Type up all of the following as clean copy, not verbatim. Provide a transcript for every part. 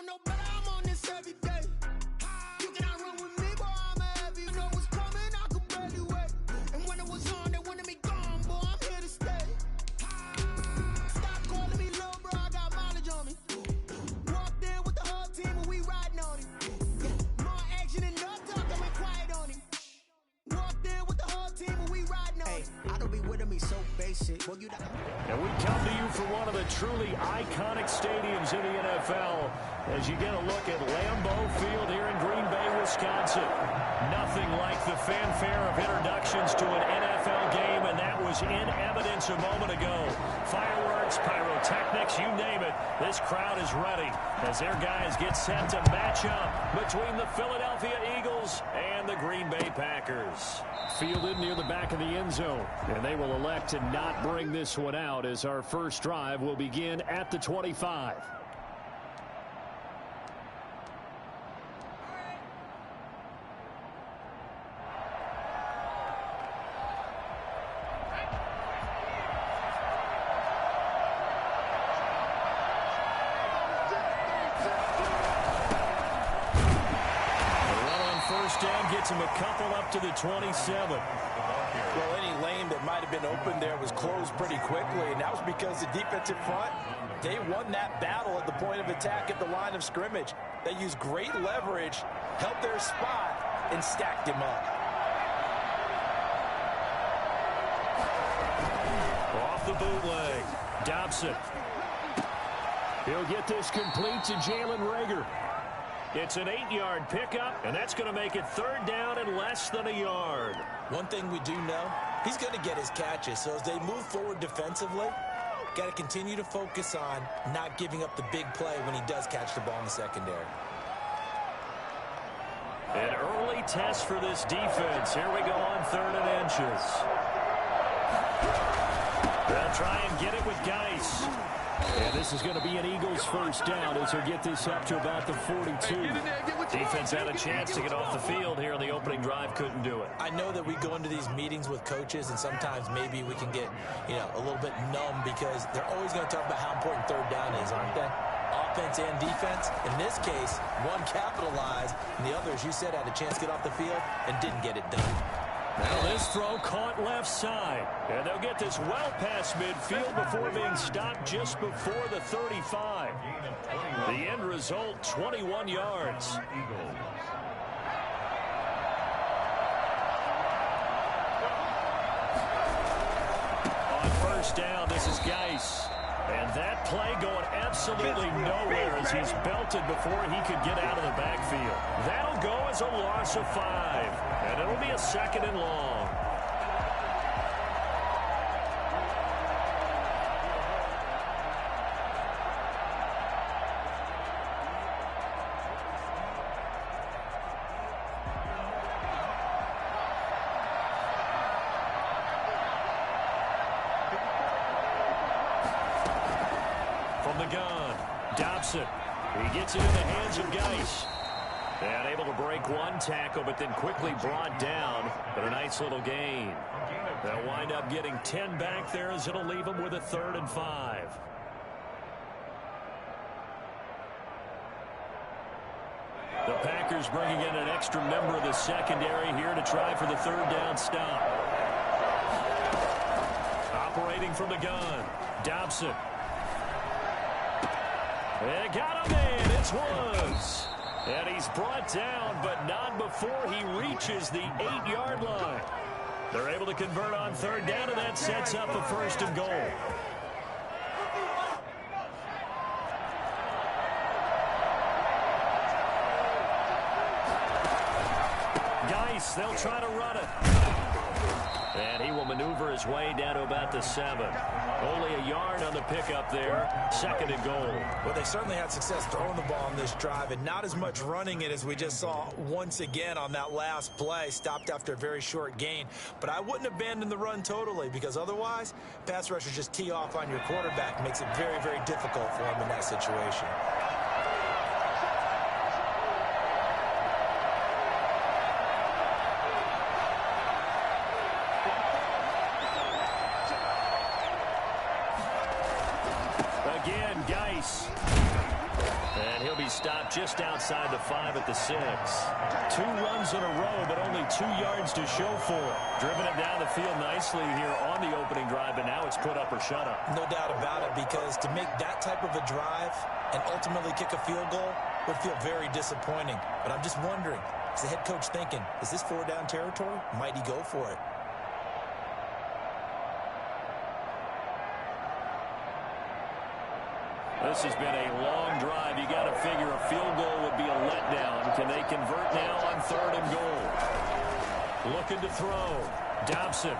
don't know, but I'm on this every day. You cannot run with me, boy, I'm a heavy. I know what's coming, I could barely wait. And when it was on, they wanted me gone, boy, I'm here to stay. Stop calling me low, bro, I got mileage on me. Walked in with the whole team and we riding on him. More action and no talk, I went quiet on him. Walked in with the whole team and we riding on him. I don't be with me so basic. Well, and we come to you from one of the truly iconic stadiums in the NFL as you get a look at Lambeau Field here in Green Bay, Wisconsin. Nothing like the fanfare of introductions to an NFL game, and that was in evidence a moment ago. Fireworks, pyrotechnics, you name it. This crowd is ready as their guys get set to match up between the Philadelphia Eagles and the Green Bay Packers. Fielded near the back of the end zone, and they will elect to not bring this one out as our first drive will begin at the 25. Gets him a couple up to the 27. Well, any lane that might have been open there was closed pretty quickly, and that was because the defensive front, they won that battle at the point of attack at the line of scrimmage. They used great leverage, held their spot, and stacked him up. Off the bootleg, Dobson. He'll get this complete to Jalen Reagor. It's an 8-yard pickup, and that's going to make it third down and less than a yard. One thing we do know, he's going to get his catches. So as they move forward defensively, got to continue to focus on not giving up the big play when he does catch the ball in the secondary. An early test for this defense. Here we go on 3rd and inches. They'll try and get it with Geis. And this is going to be an Eagles first down as he'll get this up to about the 42. Defense had a chance to get off the field here on the opening drive, couldn't do it. I know that we go into these meetings with coaches, and sometimes maybe we can get, a little bit numb because they're always going to talk about how important third down is, aren't they? Offense and defense. In this case, one capitalized, and the other, as you said, had a chance to get off the field and didn't get it done. Now this throw caught left side. And they'll get this well past midfield before being stopped just before the 35. The end result, 21 yards. On first down, this is Geis. And that play going absolutely nowhere as he's belted before he could get out of the backfield. That'll go as a loss of 5. And it'll be a 2nd and long. From the gun, Dobson. He gets it in the hands of Geis. And able to break one tackle, but then quickly brought down. But a nice little gain. They'll wind up getting 10 back there as it'll leave them with a 3rd and 5. The Packers bringing in an extra member of the secondary here to try for the 3rd down stop. Operating from the gun, Dobson. They got him in. It's Woods. And he's brought down, but not before he reaches the 8-yard line. They're able to convert on 3rd down, and that sets up a 1st and goal. Geis, they'll try to run it. And he will maneuver his way down to about the 7. Only a yard on the pickup there. 2nd and goal. Well, they certainly had success throwing the ball on this drive and not as much running it as we just saw once again on that last play. Stopped after a very short gain. But I wouldn't abandon the run totally because otherwise, pass rushers just tee off on your quarterback. Makes it very, very difficult for him in that situation. And he'll be stopped just outside the 5 at the 6. 2 runs in a row, but only 2 yards to show for it. Driven it down the field nicely here on the opening drive, and now it's put up or shut up. No doubt about it, because to make that type of a drive and ultimately kick a field goal would feel very disappointing. But I'm just wondering, is the head coach thinking, is this 4-down territory? Might he go for it? This has been a long drive. You got to figure a field goal would be a letdown. Can they convert now on 3rd and goal? Looking to throw. Dobson.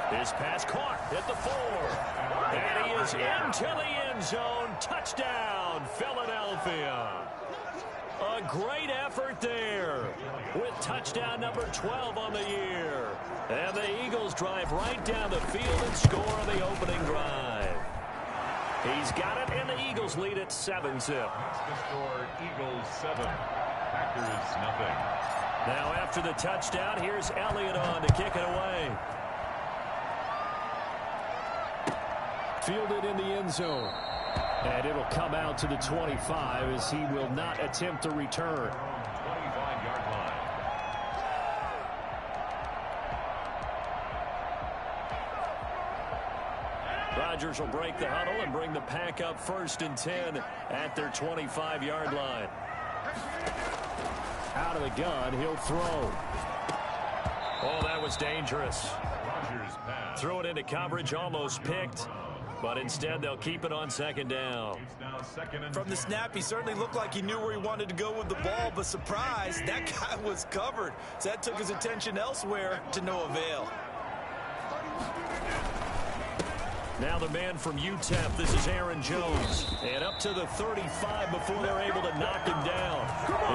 His pass caught at the 4. And he is into the end zone. Touchdown, Philadelphia. A great effort there with touchdown number 12 on the year. And the Eagles drive right down the field and score on the opening drive. He's got it, and the Eagles lead at 7-zip. That's the score, Eagles 7, Packers nothing. Now after the touchdown, here's Elliott on to kick it away. Fielded in the end zone. And it'll come out to the 25 as he will not attempt to return. 25-yard line. Rodgers will break the huddle and bring the pack up 1st and 10 at their 25-yard line. Out of the gun, he'll throw. Oh, that was dangerous. Rodgers pass. Threw it into coverage, almost picked. But instead, they'll keep it on 2nd down. It's now 2nd and From the snap, he certainly looked like he knew where he wanted to go with the ball, but surprise, that guy was covered. So that took his attention elsewhere to no avail. Now the man from UTEP, this is Aaron Jones. And up to the 35 before they're able to knock him down.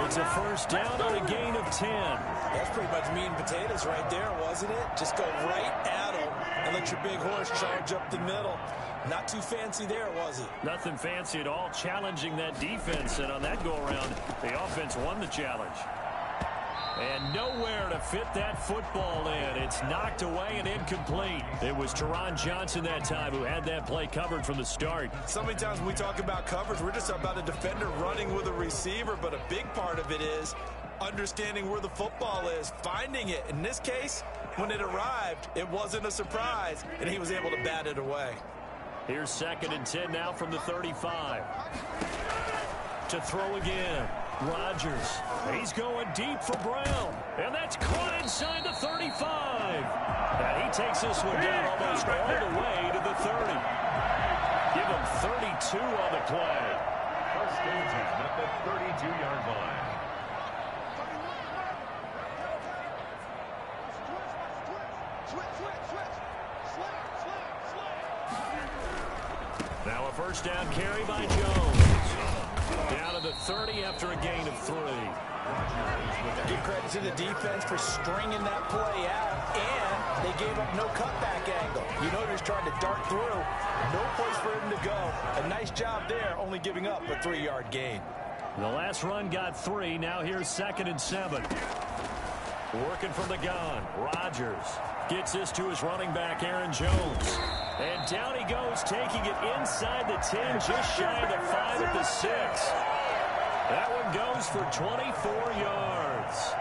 It's a 1st down on a gain of 10. That's pretty much meat and potatoes right there, wasn't it? Just go right at him and let your big horse charge up the middle. Not too fancy there, was it? Nothing fancy at all, challenging that defense. And on that go-around, the offense won the challenge. And nowhere to fit that football in. It's knocked away and incomplete. It was Teron Johnson that time who had that play covered from the start. So many times when we talk about coverage, we're just about a defender running with a receiver, but a big part of it is understanding where the football is, finding it. In this case, when it arrived, it wasn't a surprise, and he was able to bat it away. Here's 2nd and 10 now from the 35. To throw again. Rodgers. He's going deep for Brown. And that's caught inside the 35. And he takes this one down almost all the way to the 30. Give him 32 on the play. First and 10 at the 32-yard line. Now a 1st down carry by Jones. Down to the 30 after a gain of 3. Give credit to the defense for stringing that play out, and they gave up no cutback angle. You know they're trying to dart through. No place for him to go. A nice job there, only giving up a 3-yard gain. The last run got 3. Now here's 2nd and 7. Working from the gun. Rodgers gets this to his running back, Aaron Jones. And down he goes, taking it inside the 10, just shy of the 5 at the 6. That one goes for 24 yards.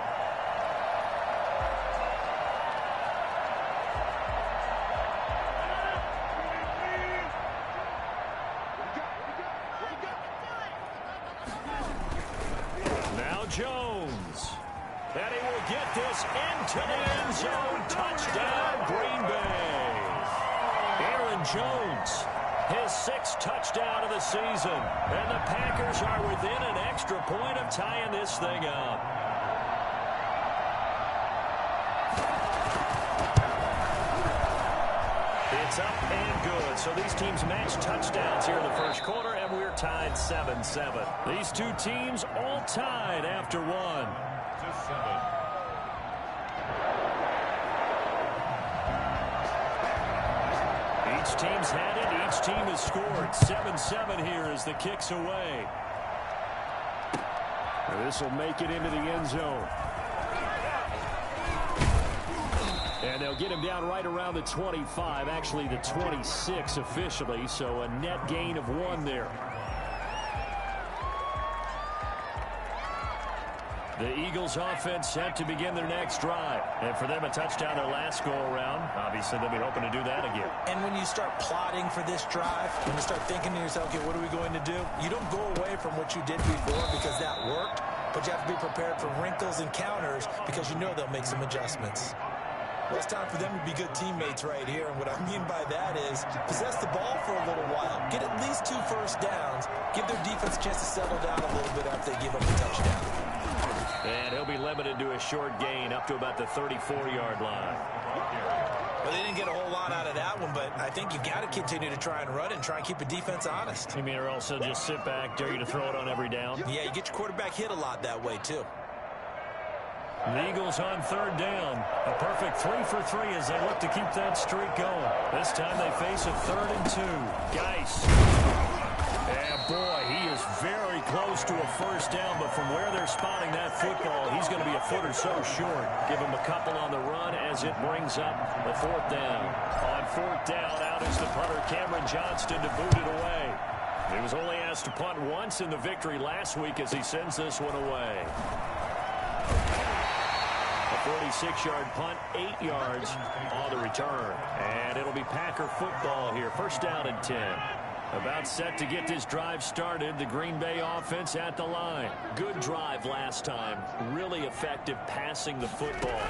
Now Jones. And he will get this into the end zone. Touchdown, Green Bay. Aaron Jones, his 6th touchdown of the season. And the Packers are within an extra point of tying this thing up. It's up and good. So these teams match touchdowns here in the 1st quarter, and we're tied 7-7. These two teams all tied after 1. To 7. Each team's had it. Each team has scored. 7-7 here as the kick's away. This will make it into the end zone. And they'll get him down right around the 25, actually the 26 officially, so a net gain of 1 there. The Eagles offense set to begin their next drive. And for them, a touchdown their last go-around. Obviously, they'll be hoping to do that again. And when you start plotting for this drive, when you start thinking to yourself, okay, what are we going to do? You don't go away from what you did before because that worked, but you have to be prepared for wrinkles and counters because you know they'll make some adjustments. Well, it's time for them to be good teammates right here. And what I mean by that is possess the ball for a little while. Get at least 2 first downs. Give their defense a chance to settle down a little bit after they give up a touchdown. And he'll be limited to a short gain up to about the 34-yard line. Well, they didn't get a whole lot out of that one, but I think you've got to continue to try and run and try and keep the defense honest. You mean, or also just sit back, dare you to throw it on every down? Yeah, you get your quarterback hit a lot that way, too. The Eagles on third down. A perfect 3 for 3 as they look to keep that streak going. This time they face a 3rd and 2. Geis. And boy, he is very close to a first down, but from where they're spotting that football, he's going to be a foot or so short. Give him a couple on the run as it brings up the 4th down. On 4th down, out is the punter, Cameron Johnston, to boot it away. He was only asked to punt once in the victory last week as he sends this one away. 46-yard punt, 8 yards on the return. And it'll be Packer football here. First down and 10. About set to get this drive started. The Green Bay offense at the line. Good drive last time. Really effective passing the football.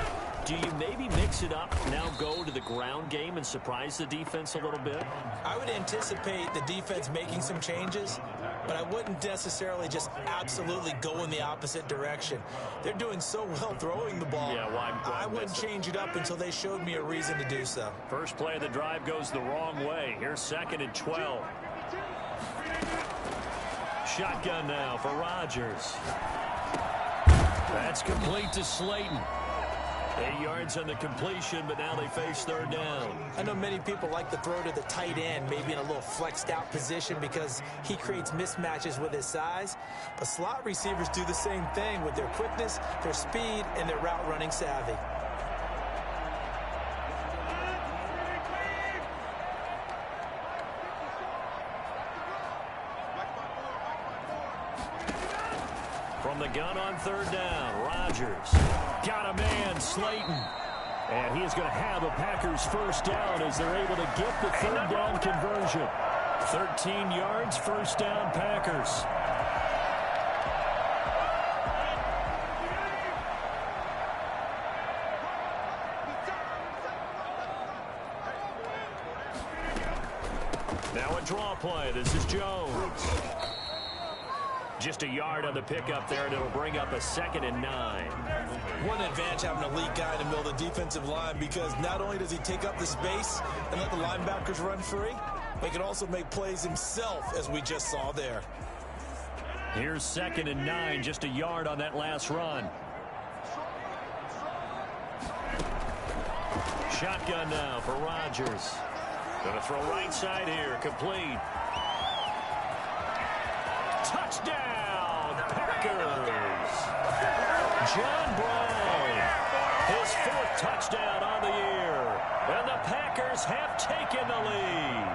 Do you maybe mix it up, now go to the ground game and surprise the defense a little bit? I would anticipate the defense making some changes, but I wouldn't necessarily just absolutely go in the opposite direction. They're doing so well throwing the ball. Yeah, I wouldn't change it up until they showed me a reason to do so. First play of the drive goes the wrong way. Here's 2nd and 12. Shotgun now for Rodgers. That's complete to Slayton. 8 yards on the completion, but now they face 3rd down. I know many people like to throw to the tight end, maybe in a little flexed out position because he creates mismatches with his size. But slot receivers do the same thing with their quickness, their speed, and their route running savvy. From the gun on 3rd down, Rodgers got a man, Slayton. And he is going to have a Packers first down as they're able to get the 3rd down conversion. 13 yards, first down, Packers. Now a draw play. This is Jones. Just a yard on the pickup there, and it'll bring up a 2nd and 9. One advantage having an elite guy in the middle of the defensive line because not only does he take up the space and let the linebackers run free, but he can also make plays himself, as we just saw there. Here's 2nd and 9, just a yard on that last run. Shotgun now for Rodgers. Going to throw right side here, complete. Touchdown, Packers. John Brown, his 4th touchdown on the year. And the Packers have taken the lead.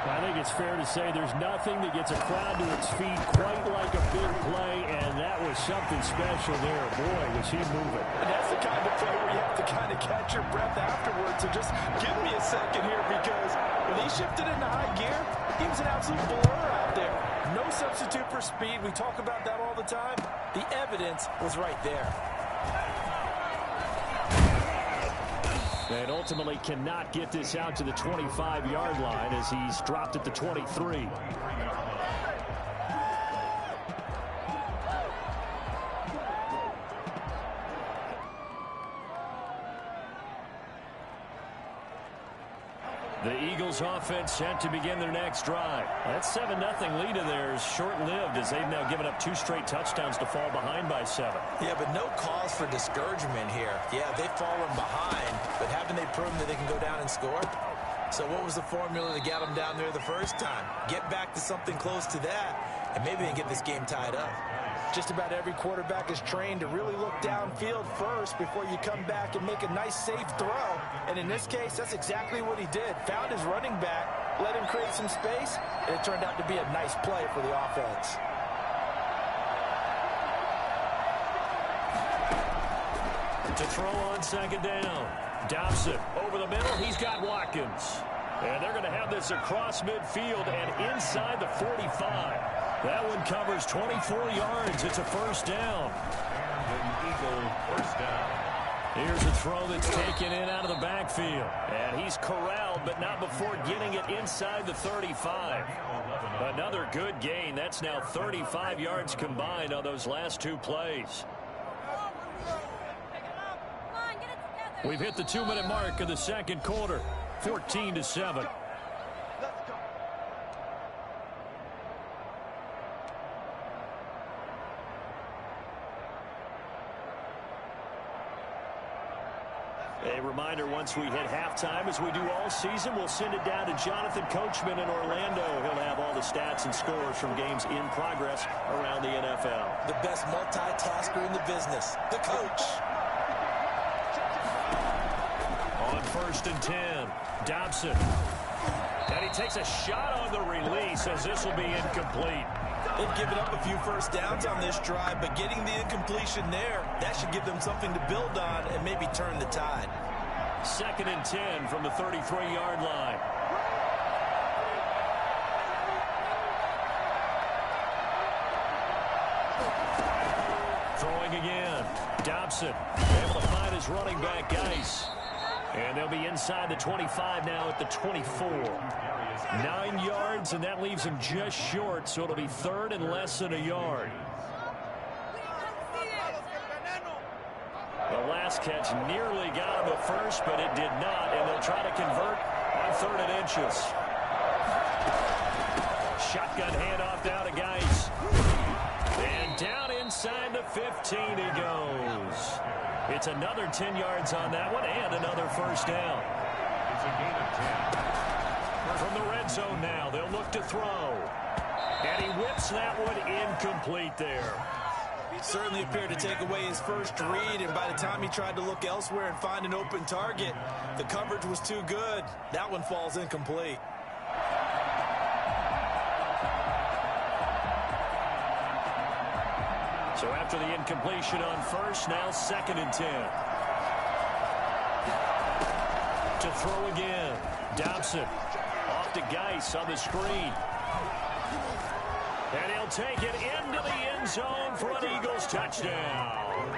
I think it's fair to say there's nothing that gets a crowd to its feet quite like a big play, and that was something special there. Boy, was he moving. And that's the kind of play where you have to kind of catch your breath afterwards. So just give me a second here because when he shifted into high gear, he was an absolute blur out there. No substitute for speed. We talk about that all the time. The evidence was right there. And ultimately cannot get this out to the 25-yard line as he's dropped at the 23. The Eagles offense set to begin their next drive. That 7-0 lead of theirs short-lived as they've now given up 2 straight touchdowns to fall behind by 7. Yeah, but no cause for discouragement here. Yeah, they've fallen behind, but haven't they proven that they can go down and score? So what was the formula to get them down there the first time? Get back to something close to that, and maybe they can get this game tied up. Just about every quarterback is trained to really look downfield first before you come back and make a nice, safe throw. And in this case, that's exactly what he did. Found his running back, let him create some space, and it turned out to be a nice play for the offense. To throw on second down. Dobson over the middle. He's got Watkins. And they're going to have this across midfield and inside the 45. That one covers 24 yards. It's a first down. And an Eagle first down. Here's a throw that's taken in out of the backfield. And he's corralled, but not before getting it inside the 35. Another good gain. That's now 35 yards combined on those last two plays. We've hit the 2-minute mark of the second quarter. 14-7. A reminder, once we hit halftime, as we do all season, we'll send it down to Jonathan Coachman in Orlando. He'll have all the stats and scores from games in progress around the NFL. The best multitasker in the business, the coach. On 1st and 10, Dobson. And he takes a shot on the release as this will be incomplete. They've given up a few first downs on this drive, but getting the incompletion there, that should give them something to build on and maybe turn the tide. 2nd and 10 from the 33-yard line. Throwing again. Dobson able to find his running back, Geis. And they'll be inside the 25 now at the 24. 9 yards, and that leaves him just short, so it'll be 3rd and less than a yard. The last catch nearly got him at first, but it did not, and they'll try to convert on 3rd and inches. Shotgun handoff down to Geis. And down inside the 15 he goes. It's another 10 yards on that one and another first down. It's a gain of 10. From the red zone now, they'll look to throw. And he whips that one incomplete there. Certainly appeared to take away his first read, and by the time he tried to look elsewhere and find an open target, the coverage was too good. That one falls incomplete. So after the incompletion on first, now 2nd and 10. To throw again. Dobson off to Geis on the screen. And he'll take it into the end zone for an Eagles touchdown.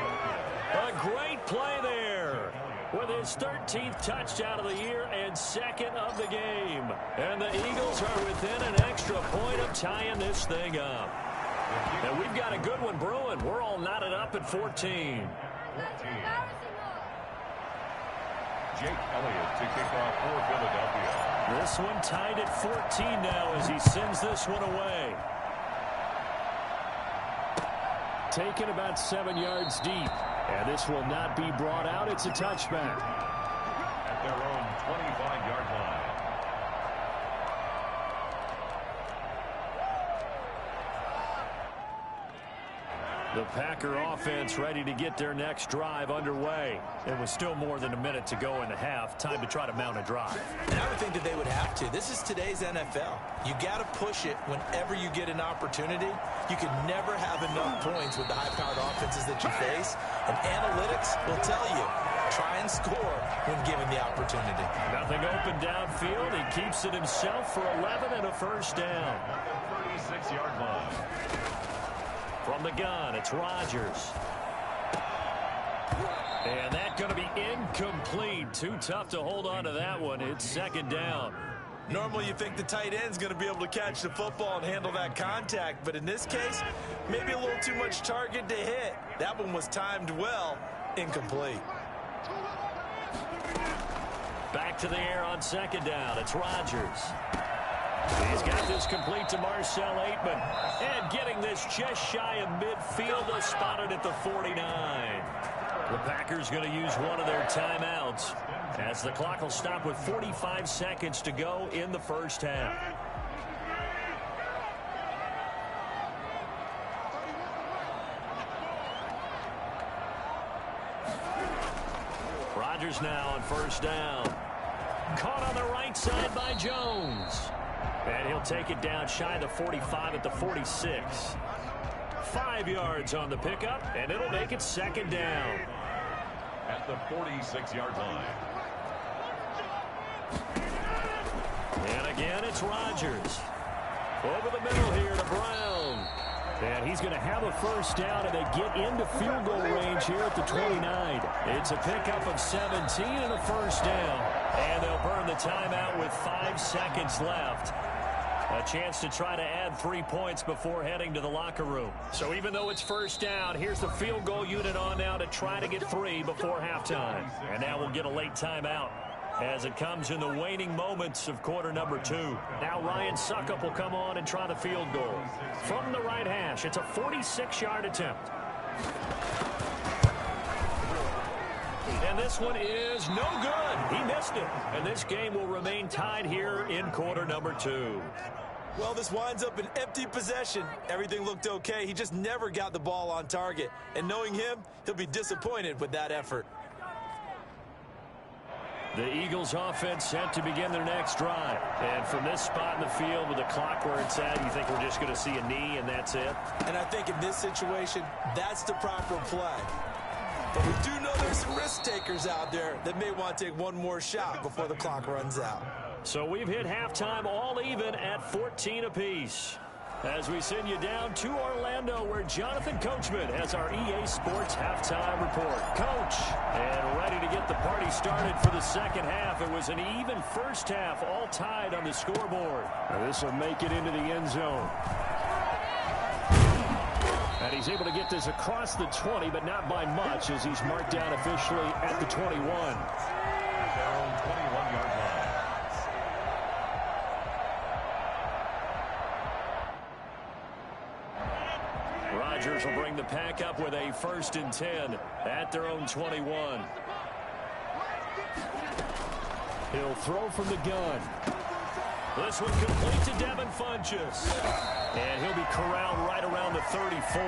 A great play there with his 13th touchdown of the year and 2nd of the game. And the Eagles are within an extra point of tying this thing up. And we've got a good one brewing. We're all knotted up at 14. Jake Elliott to kick off for Philadelphia. This one tied at 14 now as he sends this one away. Taken about 7 yards deep. And this will not be brought out. It's a touchback. At their own 25-yard line. The Packer offense ready to get their next drive underway. It was still more than a minute to go in the half. Time to try to mount a drive. And I would think that they would have to. This is today's NFL. You got to push it whenever you get an opportunity. You can never have enough points with the high-powered offenses that you face. And analytics will tell you, try and score when given the opportunity. Nothing open downfield. He keeps it himself for 11 and a first down. 36-yard line. From the gun, it's Rodgers. And that's going to be incomplete. Too tough to hold on to that one. It's 2nd down. Normally you think the tight end's going to be able to catch the football and handle that contact, but in this case, maybe a little too much target to hit. That one was timed well, incomplete. Back to the air on 2nd down. It's Rodgers. He's got this complete to Marcel Aitman. And getting this just shy of midfield, spotted at the 49. The Packers going to use one of their timeouts as the clock will stop with 45 seconds to go in the first half. Rodgers now on 1st down. Caught on the right side by Jones. And he'll take it down shy of the 45 at the 46. 5 yards on the pickup, and it'll make it 2nd down. at the 46-yard line. And again, it's Rodgers. Over the middle here to Brown. And he's going to have a first down, and they get into field goal range here at the 29. It's a pickup of 17 and a first down. And they'll burn the timeout with 5 seconds left. A chance to try to add 3 points before heading to the locker room. So even though it's first down, here's the field goal unit on now to try to get 3 before halftime. And now we'll get a late timeout as it comes in the waning moments of quarter number 2. Now Ryan Suckup will come on and try the field goal. From the right hash, it's a 46-yard attempt. And this one is no good. He missed it. And this game will remain tied here in quarter number 2. Well, this winds up an empty possession. Everything looked okay. He just never got the ball on target. And knowing him, he'll be disappointed with that effort. The Eagles offense set to begin their next drive. And from this spot in the field with the clock where it's at, you think we're just going to see a knee and that's it? And I think in this situation, that's the proper play. But we do know there's some risk takers out there that may want to take one more shot before the clock runs out. So we've hit halftime all even at 14 apiece. As we send you down to Orlando, where Jonathan Coachman has our EA Sports halftime report. Coach, and ready to get the party started for the second half. It was an even first half, all tied on the scoreboard. Now this will make it into the end zone. And he's able to get this across the 20, but not by much, as he's marked down officially at the 21. Their own 21-yard line. Rodgers will bring the pack up with a 1st and 10 at their own 21. He'll throw from the gun. This one complete to Devin Funchess. And he'll be corralled right around the 34.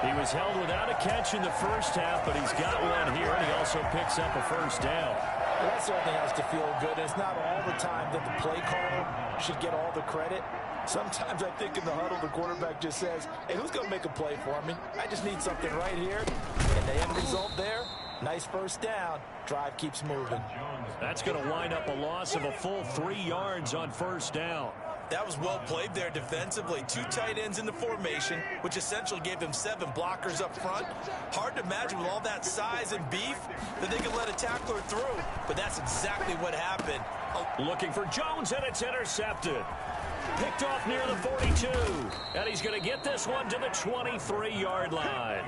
He was held without a catch in the first half, but he's got one here, and he also picks up a first down. Well, that certainly has to feel good. It's not all the time that the play caller should get all the credit. Sometimes I think in the huddle, the quarterback just says, hey, who's going to make a play for me? I just need something right here. And the end result there, nice first down. Drive keeps moving. That's going to wind up a loss of a full 3 yards on first down. That was well played there defensively. 2 tight ends in the formation, which essentially gave them 7 blockers up front. Hard to imagine with all that size and beef that they could let a tackler through. But that's exactly what happened. Looking for Jones, and it's intercepted. Picked off near the 42. And he's going to get this one to the 23-yard line.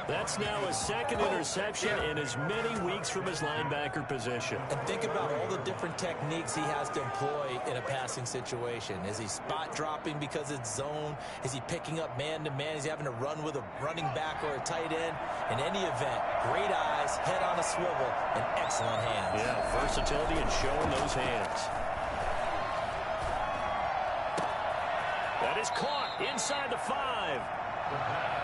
That's now his 2nd interception in as many weeks from his linebacker position. And think about all the different techniques he has to employ in a passing situation. Is he spot dropping because it's zone? Is he picking up man-to-man? Is he having to run with a running back or a tight end? In any event, great eyes, head on a swivel, and excellent hands. Yeah, versatility and showing those hands. That is caught inside the 5.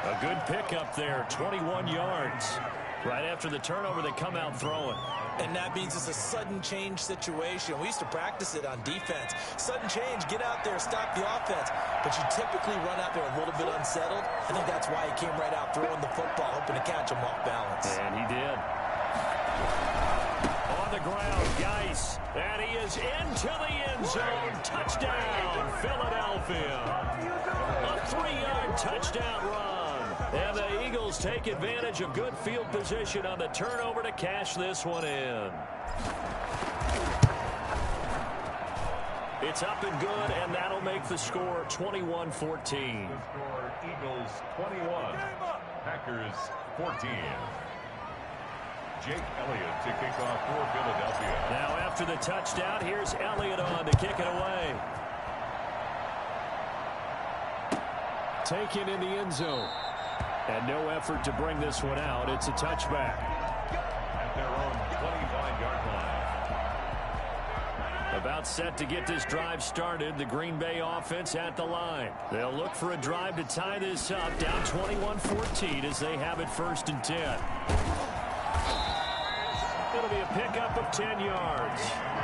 A good pickup there, 21 yards. Right after the turnover, they come out throwing. And that means it's a sudden change situation. We used to practice it on defense. Sudden change, get out there, stop the offense. But you typically run out there a little bit unsettled. I think that's why he came right out throwing the football, hoping to catch him off balance. And he did. On the ground, Geis. And he is into the end zone. Touchdown, Philadelphia. A 3-yard touchdown run. And the Eagles take advantage of good field position on the turnover to cash this one in. It's up and good, and that'll make the score 21-14. The score, Eagles 21, Packers 14. Jake Elliott to kick off for Philadelphia. Now after the touchdown, here's Elliott on to kick it away. Taken in the end zone. And no effort to bring this one out. It's a touchback. At their own 25-yard line. About set to get this drive started. The Green Bay offense at the line. They'll look for a drive to tie this up. Down 21-14 as they have it 1st and 10. It'll be a pickup of 10 yards.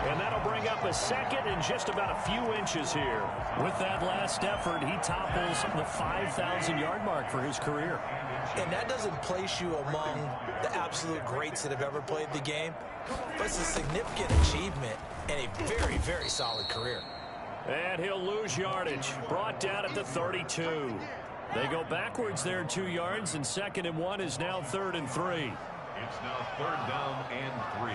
And that'll bring up a second and just about a few inches here. With that last effort, he topples the 5,000-yard mark for his career. And that doesn't place you among the absolute greats that have ever played the game, but it's a significant achievement and a very, very solid career. And he'll lose yardage. Brought down at the 32. They go backwards there 2 yards, and 2nd and 1 is now 3rd and 3. It's now 3rd down and 3.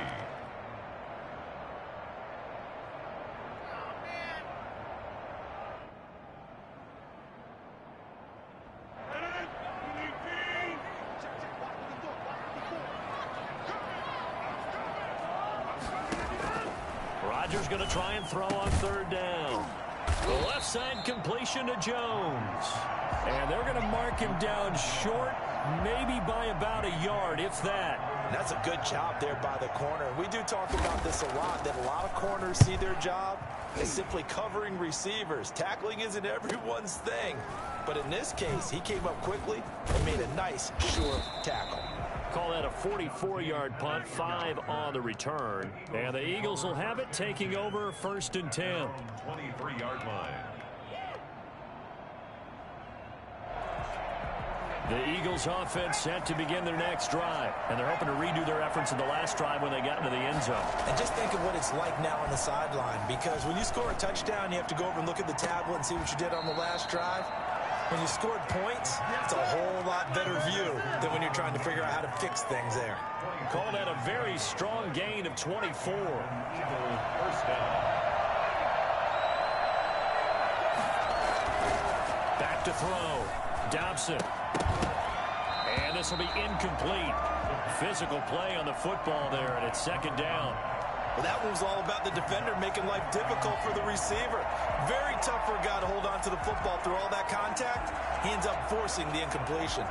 Rodgers going to try and throw on 3rd down. The left side completion to Jones. And they're going to mark him down short, maybe by about a yard, if that. That's a good job there by the corner. We do talk about this a lot, that a lot of corners see their job as simply covering receivers. Tackling isn't everyone's thing. But in this case, he came up quickly and made a nice, sure tackle. Call that a 44-yard punt, 5 on the return. And the Eagles will have it, taking over 1st and 10. 23-yard line. The Eagles offense set to begin their next drive. And they're hoping to redo their efforts in the last drive when they got into the end zone. And just think of what it's like now on the sideline, because when you score a touchdown, you have to go over and look at the tablet and see what you did on the last drive. When you scored points, it's a whole lot better view than when you're trying to figure out how to fix things there. Call that a very strong gain of 24. First down. Back to throw. Dobson. And this will be incomplete. Physical play on the football there, and it's 2nd down. Well, that one was all about the defender making life difficult for the receiver. Very tough for a guy to hold on to the football through all that contact. He ends up forcing the incompletion.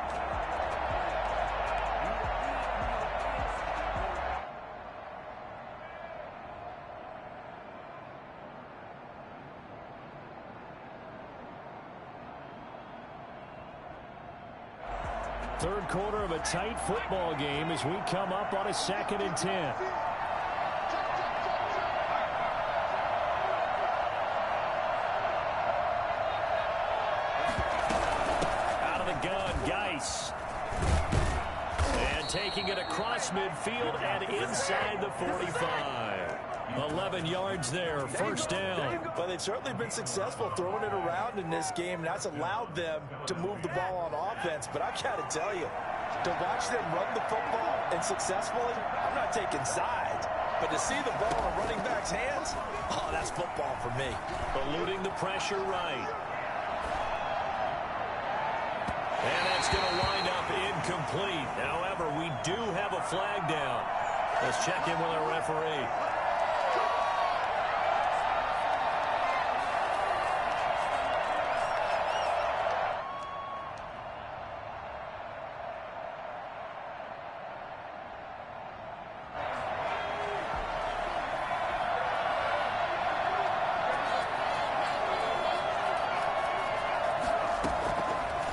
Third quarter of a tight football game as we come up on a 2nd and 10. And taking it across midfield and inside the 45. 11 yards there, 1st down. But they've certainly been successful throwing it around in this game. That's allowed them to move the ball on offense. But I've got to tell you, to watch them run the football and successfully, I'm not taking sides. But to see the ball in a running back's hands, oh, that's football for me. Eluding the pressure right. And that's going to wind up incomplete. However, we do have a flag down. Let's check in with our referee.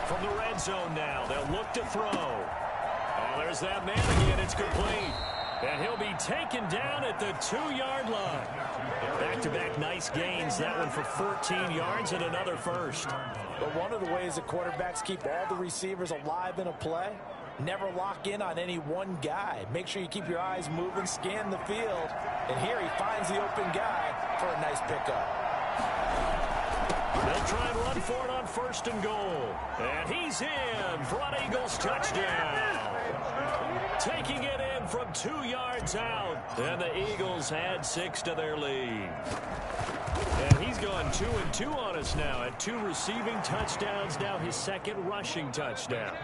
From the red zone now, they'll look to throw. Oh, there's that man again. It's complete. And he'll be taken down at the 2-yard line. Back-to-back nice gains. That one for 14 yards and another first. But one of the ways that quarterbacks keep all the receivers alive in a play, never lock in on any one guy. Make sure you keep your eyes moving, scan the field. And here he finds the open guy for a nice pickup. They'll try and run for it on 1st and goal. And he's in for an Eagles touchdown. Taking it in from 2 yards out. And the Eagles add 6 to their lead. And he's gone 2-2 on us now at 2 receiving touchdowns, now his 2nd rushing touchdown.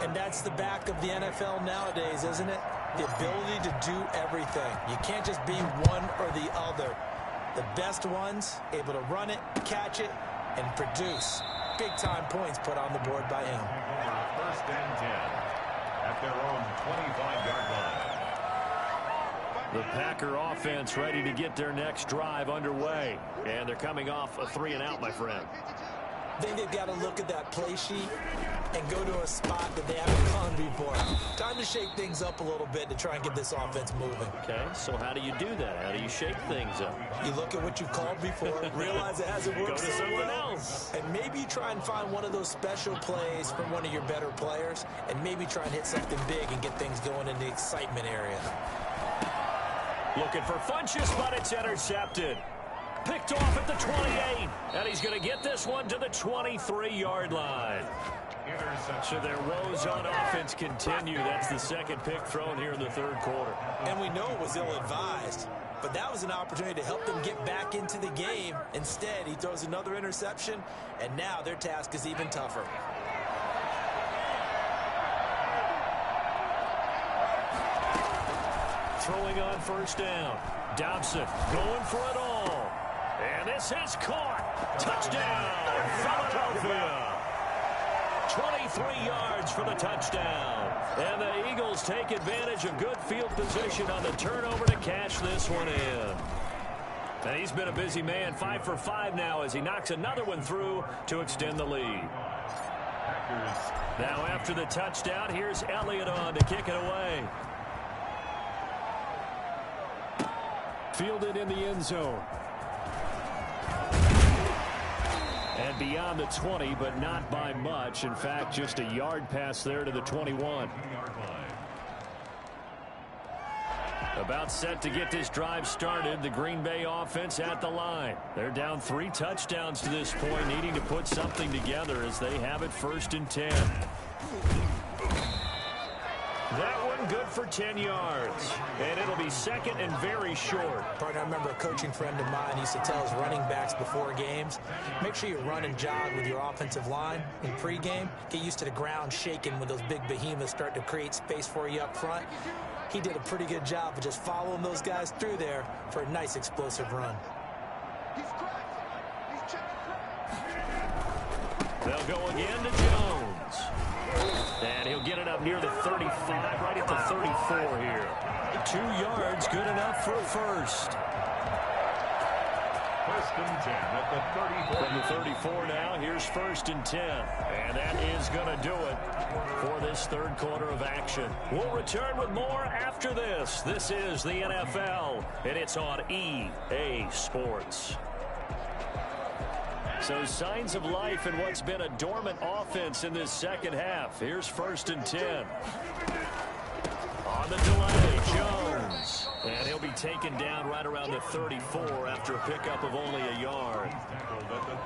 And that's the back of the NFL nowadays, isn't it? The ability to do everything. You can't just be one or the other. The best ones able to run it, catch it, and produce big-time points put on the board by him. 1st and 10 at their own 25-yard line. The Packer offense ready to get their next drive underway. And they're coming off a 3-and-out, my friend. I think they've got to look at that play sheet and go to a spot that they haven't gone before. Time to shake things up a little bit to try and get this offense moving. Okay, so how do you do that? How do you shake things up? You look at what you've called before, realize it hasn't worked Go to so something well, else. and maybe you try and find one of those special plays from one of your better players, and maybe try and hit something big and get things going in the excitement area. Looking for Funchess, but it's intercepted. Picked off at the 28, and he's going to get this one to the 23-yard line. So their woes on offense continue. That's the second pick thrown here in the third quarter. And we know it was ill-advised, but that was an opportunity to help them get back into the game. Instead, he throws another interception, and now their task is even tougher. Throwing on first down. Dobson going for it all. And this is caught. Touchdown, Philadelphia. 23 yards for the touchdown. And the Eagles take advantage of good field position on the turnover to cash this one in. And he's been a busy man, 5 for 5 now as he knocks another one through to extend the lead. Now after the touchdown, here's Elliott on to kick it away. Fielded in the end zone. And beyond the 20, but not by much. In fact, just a yard pass there to the 21. About set to get this drive started. The Green Bay offense at the line. They're down 3 touchdowns to this point, needing to put something together as they have it 1st and 10. That one good for 10 yards. And it'll be second and very short. Partner, I remember a coaching friend of mine used to tell his running backs before games, make sure you run and jog with your offensive line in pregame. Get used to the ground shaking when those big behemoths start to create space for you up front. He did a pretty good job of just following those guys through there for a nice explosive run. They'll go again to Jones. And he'll get it up near the 35, right at the 34 here. 2 yards, good enough for a first. 1st and 10 at the 34. From the 34 now, here's 1st and 10. And that is going to do it for this third quarter of action. We'll return with more after this. This is the NFL, and it's on EA Sports. So signs of life in what's been a dormant offense in this second half. Here's 1st and 10. On the delay, Jones. And he'll be taken down right around the 34 after a pickup of only a yard.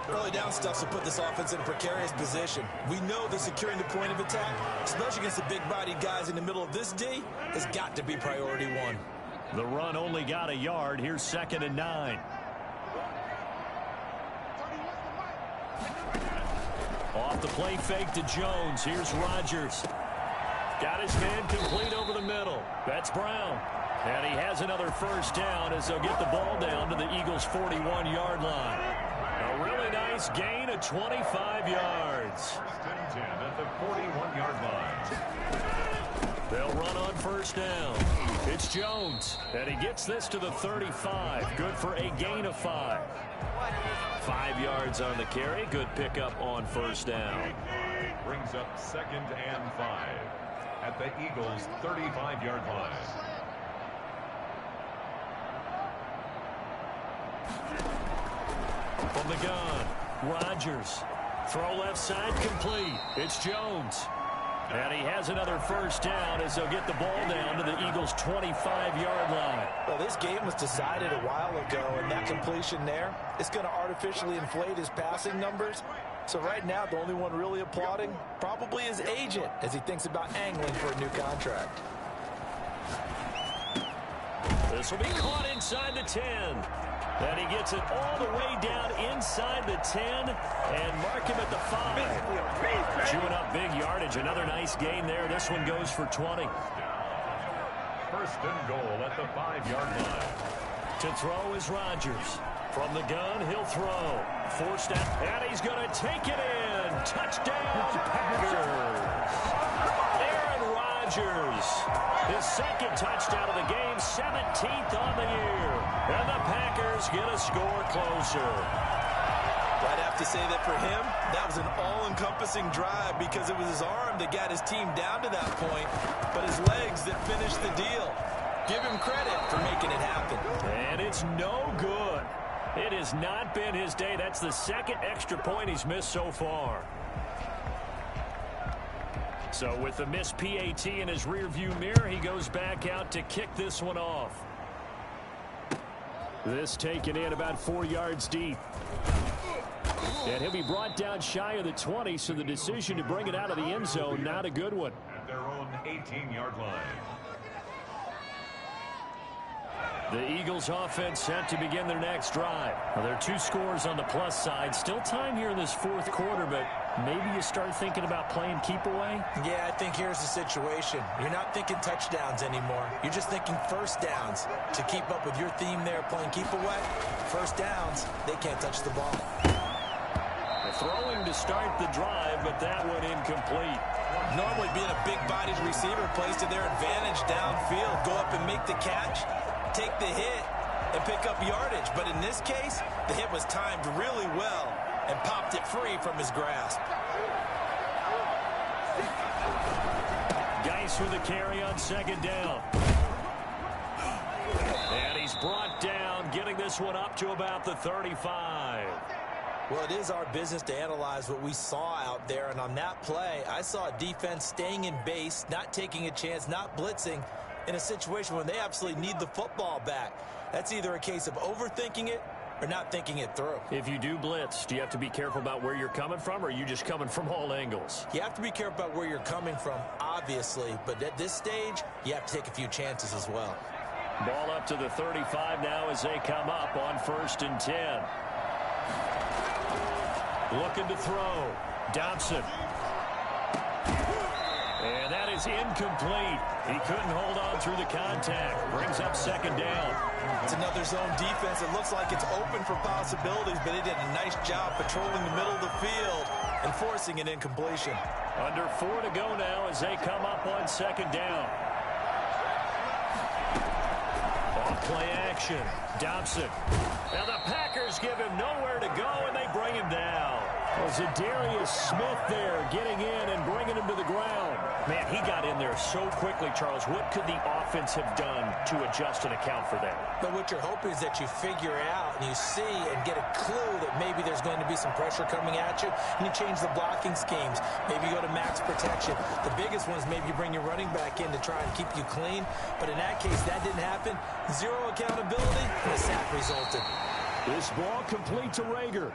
Early down stuff to put this offense in a precarious position. We know that securing the point of attack, especially against the big-bodied guys in the middle of this D, has got to be priority 1. The run only got a yard. Here's 2nd and 9. Off the play fake to Jones. Here's Rodgers. Got his man complete over the middle. That's Brown. And he has another first down as they'll get the ball down to the Eagles' 41-yard line. A really nice gain of 25 yards. 1st and 10 at the 41-yard line. They'll run on first down. It's Jones. And he gets this to the 35. Good for a gain of 5. 5 yards on the carry. Good pickup on first down. Brings up 2nd and 5 at the Eagles' 35-yard line. From the gun, Rodgers. Throw left side complete. It's Jones. And he has another first down as they'll get the ball down to the Eagles' 25-yard line. Well, this game was decided a while ago, and that completion there is going to artificially inflate his passing numbers. So right now, the only one really applauding probably his agent as he thinks about angling for a new contract. This will be caught inside the 10. And he gets it all the way down inside the 10 and mark him at the 5. Chewing up big yardage. Another nice gain there. This one goes for 20. 1st and goal at the 5-yard line. To throw is Rodgers. From the gun, he'll throw. Forced out, and he's going to take it in. Touchdown, Packers. Aaron Rodgers. His 2nd touchdown of the game, 17th on the year. And the Packers get a score closer. Right after to say that for him, that was an all-encompassing drive because it was his arm that got his team down to that point, but his legs that finished the deal. Give him credit for making it happen. And it's no good. It has not been his day. That's the second extra point he's missed so far. So with the missed PAT in his rearview mirror, he goes back out to kick this one off. This taken in about 4 yards deep. And he'll be brought down shy of the 20, so the decision to bring it out of the end zone, not a good one. At their own 18-yard line. The Eagles offense set to begin their next drive. Well, there are 2 scores on the plus side. Still time here in this fourth quarter, but maybe you start thinking about playing keep away? Yeah, I think here's the situation. You're not thinking touchdowns anymore. You're just thinking first downs. To keep up with your theme there, playing keep away, first downs, they can't touch the ball. Throwing to start the drive, but that one incomplete. Normally being a big-bodied receiver plays to their advantage downfield. Go up and make the catch, take the hit, and pick up yardage. But in this case, the hit was timed really well and popped it free from his grasp. Geis with a carry on second down. And he's brought down, getting this one up to about the 35. Well, it is our business to analyze what we saw out there, and on that play, I saw a defense staying in base, not taking a chance, not blitzing, in a situation when they absolutely need the football back. That's either a case of overthinking it or not thinking it through. If you do blitz, do you have to be careful about where you're coming from, or are you just coming from all angles? You have to be careful about where you're coming from, obviously, but at this stage, you have to take a few chances as well. Ball up to the 35 now as they come up on 1st and 10. Looking to throw. Dobson. And that is incomplete. He couldn't hold on through the contact. Brings up second down. It's another zone defense. It looks like it's open for possibilities, but they did a nice job patrolling the middle of the field and forcing an incompletion. Under 4 to go now as they come up on second down. Off play action. Dobson. Now the Packers give him nowhere to go, and they bring him down. Zadarius Smith there getting in and bringing him to the ground. Man, he got in there so quickly, Charles. What could the offense have done to adjust and account for that? But what you're hoping is that you figure out and you see and get a clue that maybe there's going to be some pressure coming at you, and you change the blocking schemes. Maybe you go to max protection. The biggest one is maybe you bring your running back in to try and keep you clean. But in that case, that didn't happen. Zero accountability, and a sack resulted. This ball complete to Rager.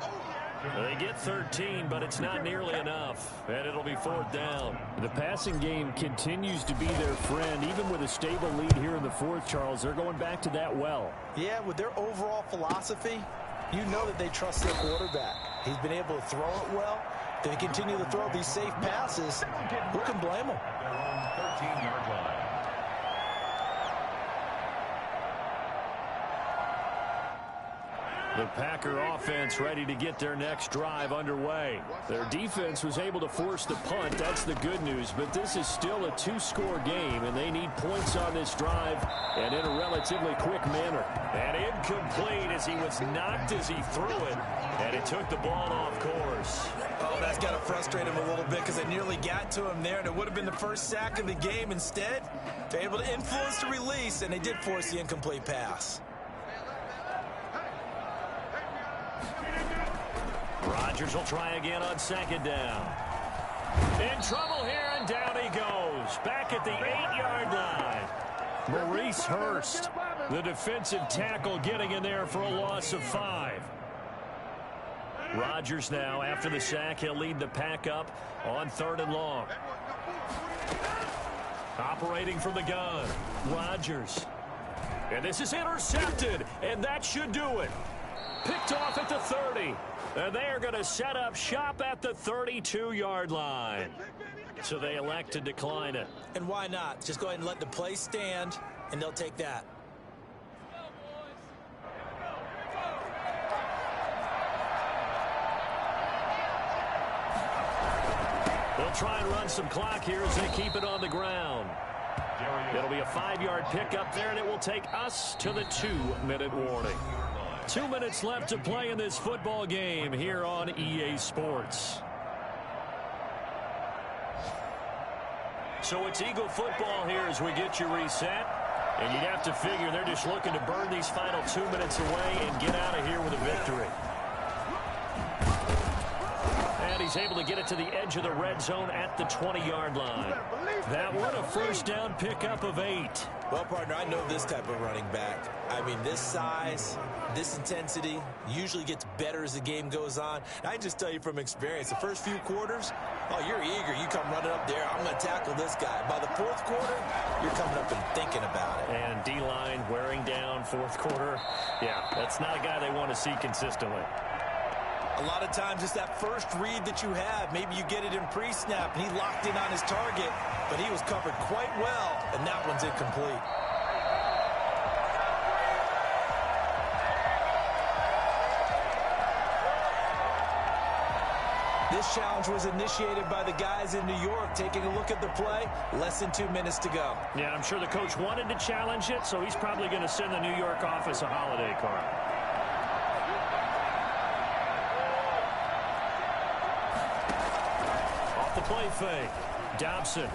They get 13, but it's not nearly enough, and it'll be 4th down. The passing game continues to be their friend. Even with a stable lead here in the 4th, Charles, they're going back to that well. Yeah, with their overall philosophy, you know that they trust their quarterback. He's been able to throw it well. They continue to throw these safe passes. Who can blame them? Their own 13-yard line. The Packer offense ready to get their next drive underway. Their defense was able to force the punt. That's the good news. But this is still a 2-score game, and they need points on this drive and in a relatively quick manner. And incomplete as he was knocked as he threw it, and it took the ball off course. Oh, that's got to frustrate him a little bit because they nearly got to him there, and it would have been the first sack of the game. Instead, they're able to influence the release, and they did force the incomplete pass. Rodgers will try again on second down. In trouble here, and down he goes. Back at the 8-yard line. Maurice Hurst, the defensive tackle, getting in there for a loss of 5. Rodgers now, after the sack, he'll lead the pack up on 3rd and long. Operating from the gun, Rodgers. And this is intercepted, and that should do it. Picked off at the 30. And they are going to set up shop at the 32-yard line. So they elect to decline it. And why not? Just go ahead and let the play stand, and they'll take that. They'll try and run some clock here as they keep it on the ground. It'll be a 5-yard pickup there, and it will take us to the 2-minute warning. 2 minutes left to play in this football game here on EA Sports. So it's Eagle football here as we get you reset. And you'd have to figure they're just looking to burn these final 2 minutes away and get out of here with a victory. And he's able to get it to the edge of the red zone at the 20-yard line. That one, a first down pickup of 8. Well, partner, I know this type of running back. I mean, this size, this intensity usually gets better as the game goes on. And I can just tell you from experience, the first few quarters, oh, you're eager. You come running up there, I'm going to tackle this guy. By the fourth quarter, you're coming up and thinking about it. And D-line wearing down fourth quarter. Yeah, that's not a guy they want to see consistently. A lot of times it's that first read that you have. Maybe you get it in pre-snap, and he locked in on his target, but he was covered quite well, and that one's incomplete. This challenge was initiated by the guys in New York. Taking a look at the play, less than 2 minutes to go. Yeah, I'm sure the coach wanted to challenge it, so he's probably going to send the New York office a holiday card. Off the play fake, Dobson.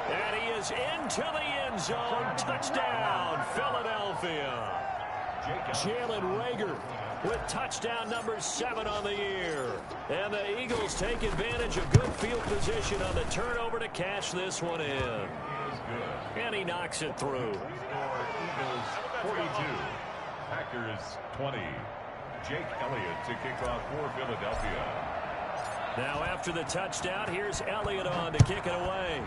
And he is into the end zone. Touchdown, Philadelphia. Jalen Reagor with touchdown number 7 on the year. And the Eagles take advantage of good field position on the turnover to cash this one in. And he knocks it through. Eagles 42, Packers 20. Jake Elliott to kick off for Philadelphia. Now after the touchdown, here's Elliott on to kick it away.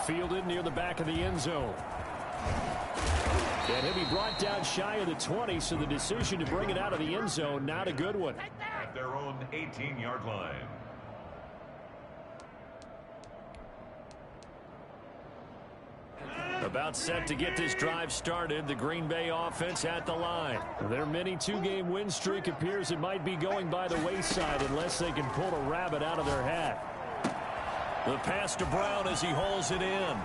Fielded near the back of the end zone. And he'll be brought down shy of the 20, so the decision to bring it out of the end zone, not a good one. At their own 18-yard line. About set to get this drive started, the Green Bay offense at the line. Their mini 2-game win streak appears it might be going by the wayside unless they can pull a rabbit out of their hat. The pass to Brown as he holds it in.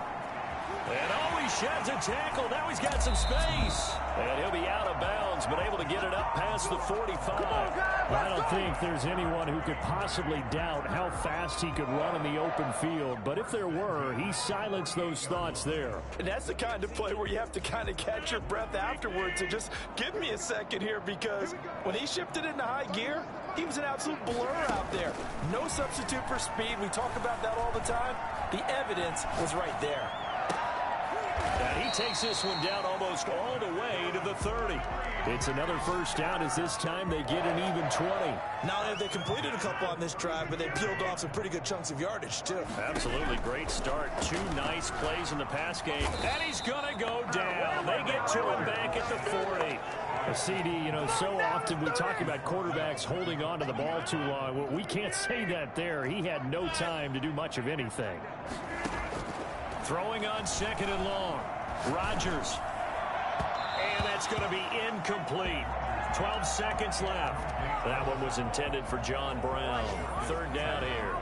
And oh, he sheds a tackle. Now he's got some space. And he'll be out of bounds, but able to get it up past the 45. I don't think there's anyone who could possibly doubt how fast he could run in the open field. But if there were, he silenced those thoughts there. And that's the kind of play where you have to kind of catch your breath afterwards and just give me a second here, because when he shifted into high gear, he was an absolute blur out there. No substitute for speed. We talk about that all the time. The evidence was right there. And he takes this one down almost all the way to the 30. It's another first down as this time they get an even 20. Not only have they completed a couple on this drive, but they peeled off some pretty good chunks of yardage, too. Absolutely great start. 2 nice plays in the pass game. And he's going to go down. They get to him back at the 40. CD, you know, so often we talk about quarterbacks holding on to the ball too long. Well, we can't say that there. He had no time to do much of anything. Throwing on 2nd and long. Rodgers. And that's going to be incomplete. 12 seconds left. That one was intended for John Brown. 3rd down here.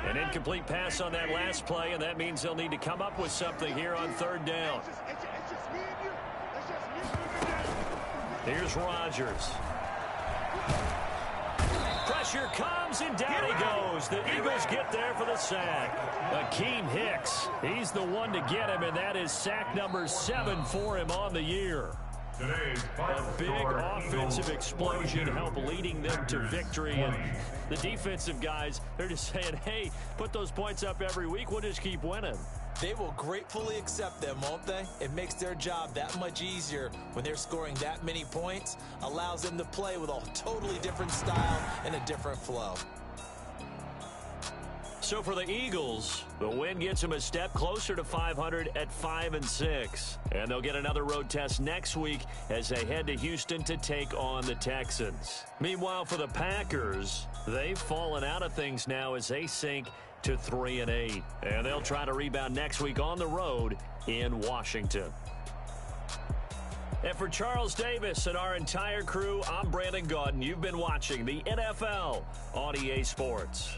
An incomplete pass on that last play, and that means they'll need to come up with something here on 3rd down. Here's Rodgers. Pressure comes, and down he goes. The Eagles get there for the sack. Akeem Hicks, he's the one to get him, and that is sack number 7 for him on the year. A big offensive explosion help leading them to victory. And the defensive guys, they're just saying, hey, put those points up every week. We'll just keep winning. They will gratefully accept them, won't they? It makes their job that much easier when they're scoring that many points. Allows them to play with a totally different style and a different flow. So for the Eagles, the win gets them a step closer to 500 at 5-6. And they'll get another road test next week as they head to Houston to take on the Texans. Meanwhile, for the Packers, they've fallen out of things now as they sink to 3-8. And they'll try to rebound next week on the road in Washington. And for Charles Davis and our entire crew, I'm Brandon Gaudin. You've been watching the NFL on EA Sports.